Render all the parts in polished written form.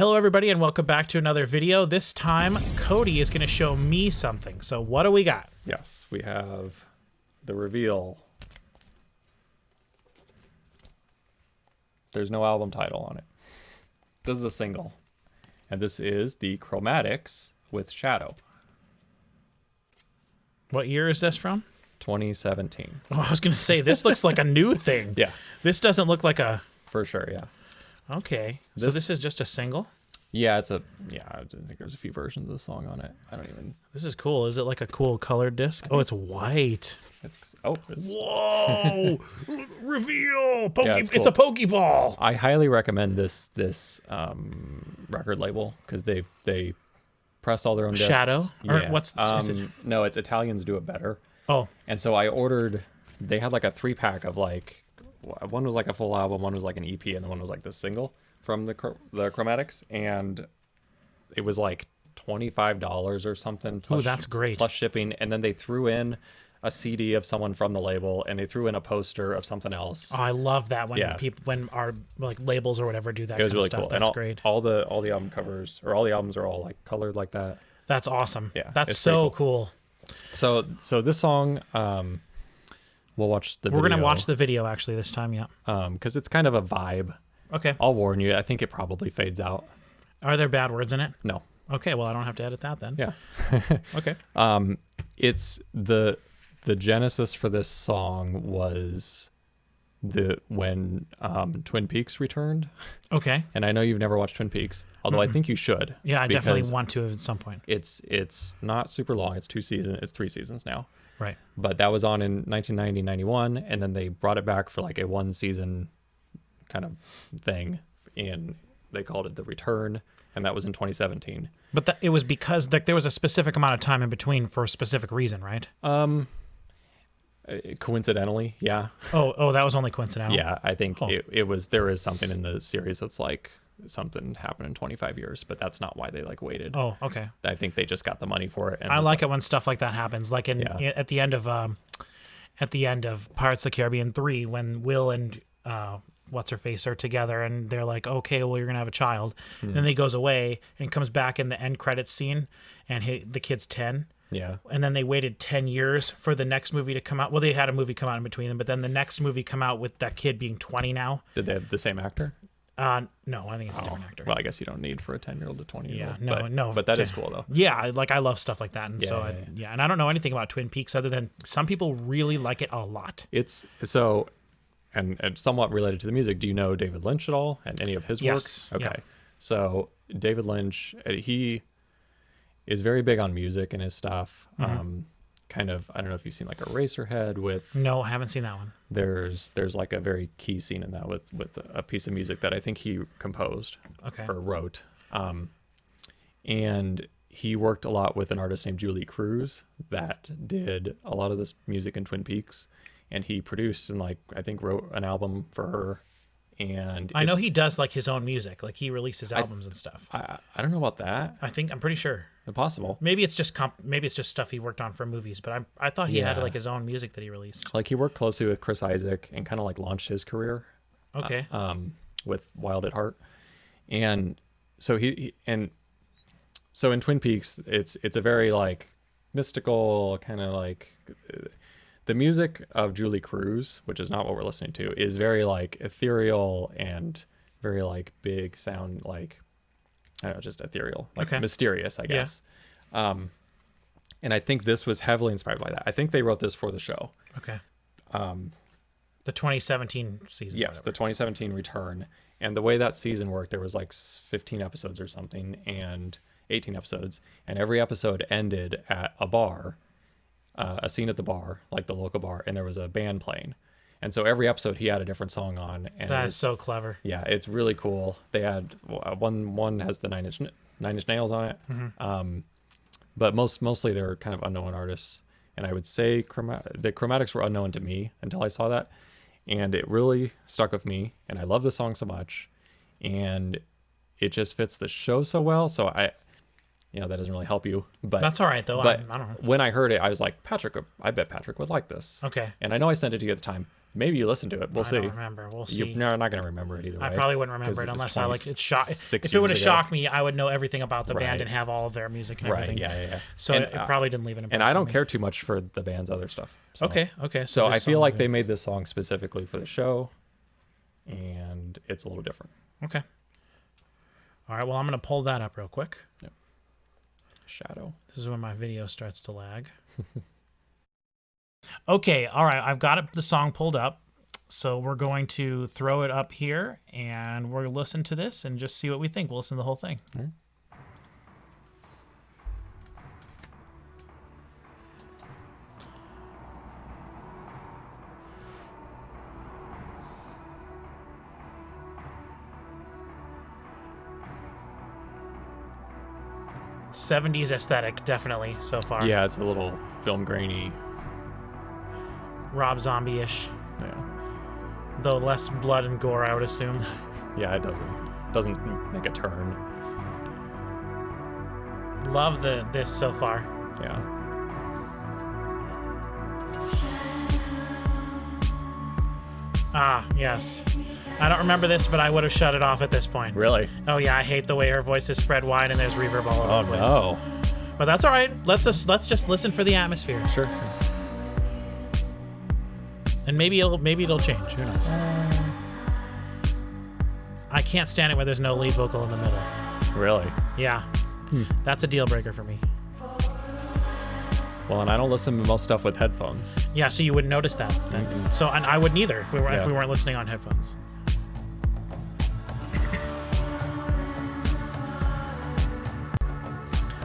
Hello everybody and welcome back to another video. This time Cody is going to show me something. So what do we got? Yes, we have the reveal. There's no album title on it. This is a single. And this is the Chromatics with Shadow. What year is this from? 2017. Oh, I was going to say, this looks like a new thing. Yeah. This doesn't look like a... For sure, yeah. Okay. So this is just a single? Yeah, I think there's a few versions of the song on it. I don't even... This is cool. Is it like a cool colored disc? Oh, it's white. It's Whoa! Reveal! Yeah, it's It's a Pokeball! I highly recommend this record label because they press all their own discs. Shadow? Yeah. Or what's... is it? No, it's Italians do it better. Oh. And so I ordered... They had like a 3-pack of like... One was like a full album, one was like an EP, and the one was like the single from the Chromatics, and it was like $25 or something. Oh, that's great. Plus shipping, and then they threw in a CD of someone from the label, and they threw in a poster of something else. Oh, I love that when Yeah. when our like labels or whatever do that It was kind really of stuff. cool. That's and great. All the album covers, or all the albums are all like colored like that. That's awesome. Yeah, That's it's so pretty cool. So this song, we'll watch the video. We're gonna watch the video actually this time. Yeah. Because it's kind of a vibe. Okay. I'll warn you. I think it probably fades out. Are there bad words in it? No. Okay. Well, I don't have to edit that then. Yeah. Okay. It's the genesis for this song was when Twin Peaks returned. Okay. And I know you've never watched Twin Peaks, although I think you should. Yeah, I definitely because want to at some point. It's not super long. It's 3 seasons now. Right. But that was on in 1990, 91, and then they brought it back for like a 1-season kind of thing, and they called it The Return, and that was in 2017. But it was because like there was a specific amount of time in between for a specific reason, right? Coincidentally, yeah. Oh, that was only coincidental. Yeah, I think it was. There is something in the series that's like something happened in 25 years, but that's not why they like waited. Oh, okay. I think they just got the money for it. And I like it when stuff like that happens. Like at the end of Pirates of the Caribbean 3, when Will and what's her face are together, and they're like, okay, well, you're gonna have a child. And then he goes away and comes back in the end credits scene, and the kid's 10. Yeah. And then they waited 10 years for the next movie to come out. Well, they had a movie come out in between them, but then the next movie come out with that kid being 20 now. Did they have the same actor? No, I think it's a different actor. Well, I guess you don't need for a 10-year-old to 20-year-old. Yeah, no. But that is cool, though. Yeah, I love stuff like that. And Yeah. And I don't know anything about Twin Peaks other than some people really like it a lot. It's so, and somewhat related to the music. Do you know David Lynch at all and any of his work? Yes. Okay. Yeah. So David Lynch, he is very big on music and his stuff. Kind of, I don't know if you've seen like Eraserhead with. No, I haven't seen that one. There's like a very key scene in that with a piece of music that I think he composed or wrote. And he worked a lot with an artist named Julie Cruz that did a lot of this music in Twin Peaks, and he produced and like I think wrote an album for her. And I know he does like his own music, like he releases albums and stuff. I don't know about that. I'm pretty sure. Possible. Maybe it's just stuff he worked on for movies, but I thought he had like his own music that he released. Like he worked closely with Chris Isaac and kind of like launched his career. Okay. With Wild at Heart, and so so in Twin Peaks, it's a very like mystical kind of like. The music of Julie Cruz, which is not what we're listening to, is very like ethereal and very like big sound, like I don't know, just ethereal, like mysterious, I guess. Yeah. And I think this was heavily inspired by that. I think they wrote this for the show. Okay. The 2017 season. Yes, the 2017 return. And the way that season worked, there was like 15 episodes or something, and 18 episodes, and every episode ended at a bar. A scene at the bar, like the local bar, and there was a band playing. And so every episode he had a different song on. And that is so clever. Yeah, it's really cool. They had one has the Nine Inch Nails on it. But mostly they're kind of unknown artists. And I would say the Chromatics were unknown to me until I saw that. And it really stuck with me. And I love the song so much. And it just fits the show so well. So that doesn't really help you, but that's all right though. But I don't know. When I heard it, I was like, I bet Patrick would like this. Okay. And I know I sent it to you at the time, maybe you listen to it. We'll see. I don't remember. We'll see. You're not going to remember it either way. I probably wouldn't remember it unless I like it. If it would have ago. shocked me, I would know everything about the band Right. and have all of their music and Right. everything. Yeah. So And, it probably didn't leave an impression. And I on don't me. care too much for the band's other stuff. So. Okay. So I this feel song like is they made this song specifically for the show, and it's a little different. Okay. All right. Well, I'm going to pull that up real quick. Yep. Shadow. This is when my video starts to lag. Okay. All right. I've got the song pulled up. So we're going to throw it up here, and we're going to listen to this and just see what we think. We'll listen to the whole thing. All right. '70s aesthetic, definitely, so far. Yeah, it's a little film grainy. Rob Zombie-ish. Yeah. Though less blood and gore, I would assume. Yeah, it doesn't make a turn. Love this so far. Yeah. Ah, yes. I don't remember this, but I would have shut it off at this point. Really? Oh yeah, I hate the way her voice is spread wide and there's reverb all over Oh the place. no. But that's all right. Let's just listen for the atmosphere, Sure. and maybe it'll change. Who knows? I can't stand it where there's no lead vocal in the middle. Really? Yeah, that's a deal breaker for me. Well, and I don't listen to most stuff with headphones. Yeah, so you wouldn't notice that then. Mm-mm. So, and I wouldn't either if we Yeah. weren't listening on headphones.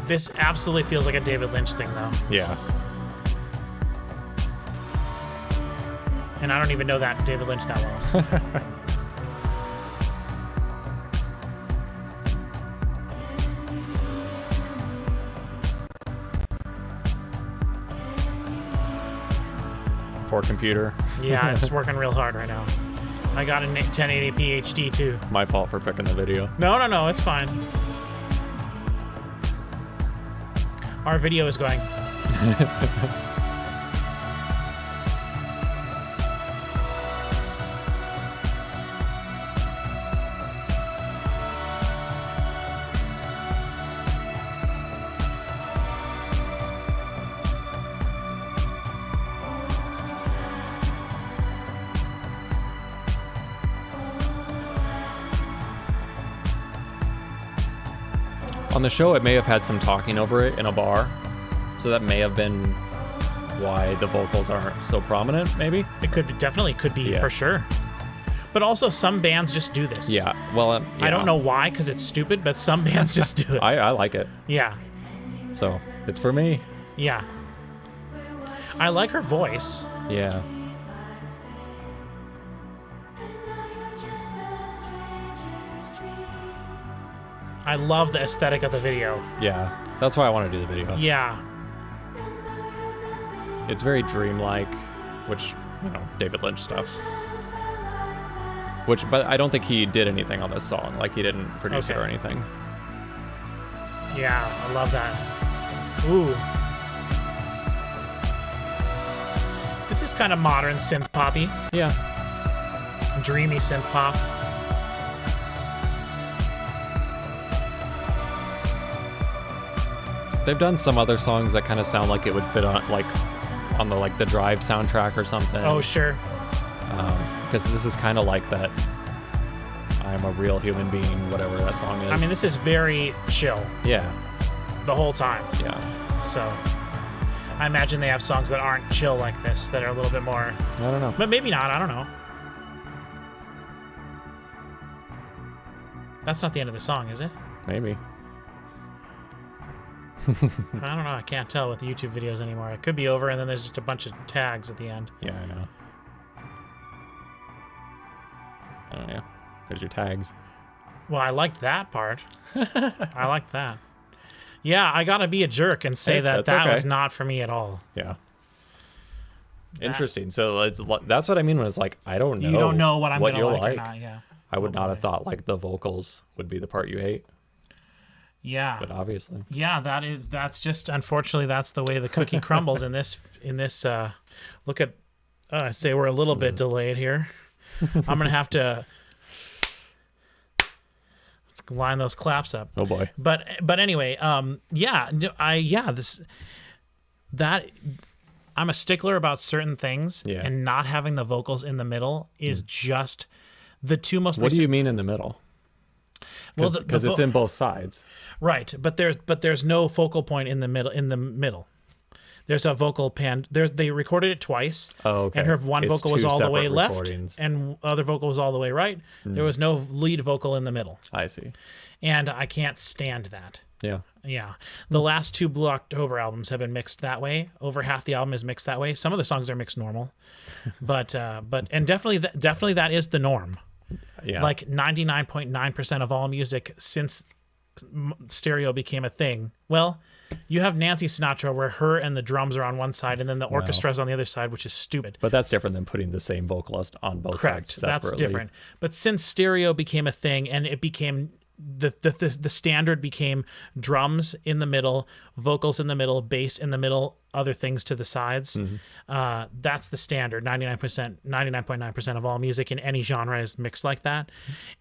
This absolutely feels like a David Lynch thing, though. Yeah. And I don't even know that David Lynch that well. Poor computer. Yeah, it's working real hard right now. I got a 1080 PhD too. My fault for picking the video. No, it's fine. Our video is going. On the show, it may have had some talking over it in a bar, so that may have been why the vocals aren't so prominent, maybe? It definitely could be Yeah. for sure. But also, some bands just do this. Yeah, well, I don't know why, because it's stupid, but some bands just do it. I like it, Yeah, so it's for me. yeah. I like her voice. Yeah. I love the aesthetic of the video. Yeah, that's why I want to do the video. Yeah, It's very dreamlike, which, David Lynch stuff. But I don't think he did anything on this song. Like, he didn't produce it Okay. or anything. yeah, I love that. Ooh. This is kind of modern synth poppy, Yeah. dreamy synth pop. They've done some other songs that kind of sound like it would fit on the Drive soundtrack or something. Oh, sure. Because this is kind of like that. I'm a real human being, whatever that song is. I mean, this is very chill Yeah. the whole time. Yeah. So I imagine they have songs that aren't chill like this, that are a little bit more, I don't know. but maybe not. I don't know. That's not the end of the song, is it? Maybe. I don't know. I can't tell with the YouTube videos anymore. It could be over, and then there's just a bunch of tags at the end. Yeah, I know. Oh, yeah. There's your tags. Well, I liked that part. I liked that. Yeah, I gotta be a jerk and say Hey, that that's okay. was not for me at all. Yeah. Interesting. So that's what I mean when it's like, I don't know. You don't know what I'm gonna you'll like or not. Yeah. I would not have thought like the vocals would be the part you hate, Yeah. but obviously. Yeah, that's just unfortunately that's the way the cookie crumbles in this look at I say we're a little bit delayed here. I'm gonna have to line those claps up. Oh boy. But anyway, I'm a stickler about certain things, and not having the vocals in the middle is just the two most. What do you mean in the middle? Well, because it's in both sides, right? But there's no focal point in the middle. In the middle, there's a vocal pan. They recorded it twice. Oh, okay. And her one vocal was all the way left, and other vocal was all the way right. There was no lead vocal in the middle. I see. And I can't stand that. Yeah. Yeah. The last two Blue October albums have been mixed that way. Over half the album is mixed that way. Some of the songs are mixed normal, but definitely that is the norm. Yeah. Like 99.9% of all music since stereo became a thing. Well, you have Nancy Sinatra where her and the drums are on one side and then the orchestra's on the other side, which is stupid. But that's different than putting the same vocalist on both sides separately. That's different. But since stereo became a thing and it became the standard became drums in the middle, vocals in the middle, bass in the middle, other things to the sides. That's the standard. 99.9% of all music in any genre is mixed like that.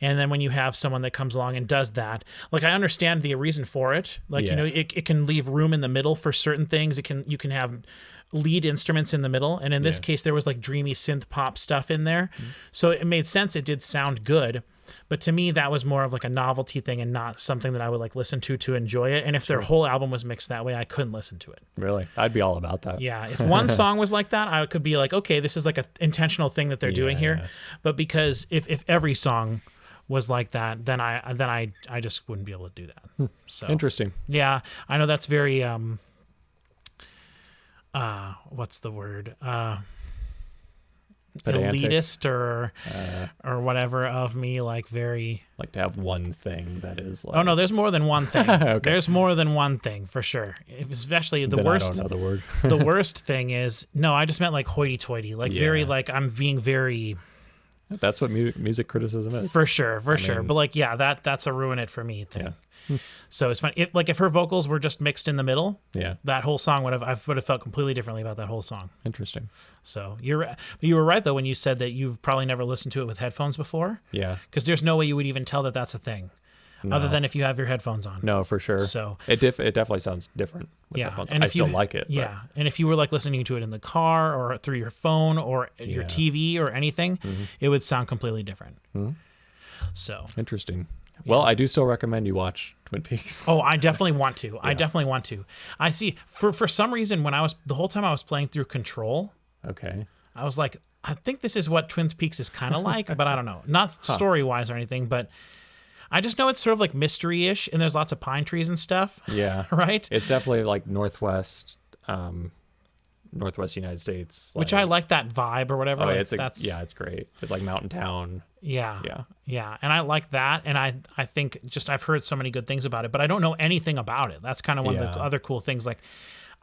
And then when you have someone that comes along and does that, like I understand the reason for it. Like, you know, it can leave room in the middle for certain things. You can have lead instruments in the middle. And in this case, there was like dreamy synth pop stuff in there. So it made sense. It did sound good. But to me, that was more of like a novelty thing and not something that I would like listen to enjoy it. And if their whole album was mixed that way, I couldn't listen to it. Really? I'd be all about that. Yeah. If one song was like that, I could be like, okay, this is like an intentional thing that they're doing here. Yeah. But because if every song was like that, then I just wouldn't be able to do that. So interesting. Yeah. I know that's very what's the word? Pedantic. Elitist or whatever of me, like very like to have one thing that is like. Oh no, there's more than one thing. Okay. There's more than one thing for sure. Especially the worst. I don't know the word. The worst thing is I just meant like hoity-toity, like very like I'm being very. That's what music criticism is. For sure. But like that's a ruin it for me thing. Yeah. So it's fun. If her vocals were just mixed in the middle, that whole song would have felt completely differently about that whole song. Interesting. So you were right though when you said that you've probably never listened to it with headphones before. Yeah. Because there's no way you would even tell that that's a thing, other than if you have your headphones on. No, for sure. So it definitely sounds different with headphones. And I still like it. Yeah, and if you were like listening to it in the car or through your phone or your TV or anything, it would sound completely different. So interesting. Well, I do still recommend you watch Twin Peaks. Oh, I definitely want to. I definitely want to. I see. For some reason, the whole time I was playing through Control, okay, I was like, I think this is what Twin Peaks is kind of like, but I don't know. Not story wise or anything, but I just know it's sort of like mystery-ish, and there's lots of pine trees and stuff. Yeah, right. It's definitely like Northwest United States, which I like that vibe or whatever. Oh, like, it's great. It's like mountain town. Yeah, and I like that, and I think just I've heard so many good things about it, but I don't know anything about it. That's kind of one of the other cool things. Like,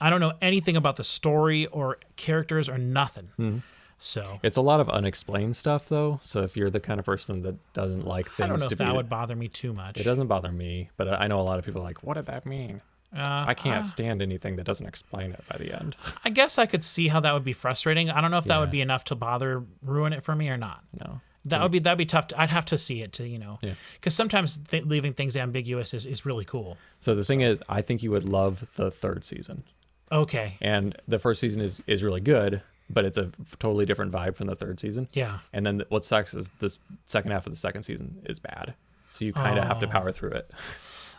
I don't know anything about the story or characters or nothing. So it's a lot of unexplained stuff, though. So if you're the kind of person that doesn't like things, I don't know if that would bother me too much. It doesn't bother me, but I know a lot of people are like, what did that mean? I can't stand anything that doesn't explain it by the end. I guess I could see how that would be frustrating. I don't know if that would be enough to ruin it for me or not. No. That'd be tough. I'd have to see it to, because sometimes leaving things ambiguous is really cool. So the thing is, I think you would love the third season. Okay. And the first season is really good, but it's a totally different vibe from the third season. Yeah. And then what sucks is this second half of the second season is bad. So you kind of have to power through it.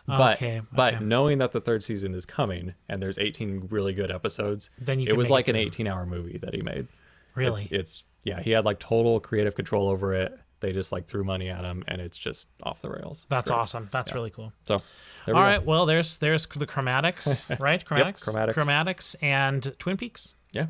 But knowing that the third season is coming and there's 18 really good episodes, then it was like an 18-hour movie that he made. Really? It's he had like total creative control over it. They just like threw money at him and it's just off the rails. That's awesome. That's really cool. So all right, well there's the Chromatics, right? Yep, Chromatics and Twin Peaks. Yeah.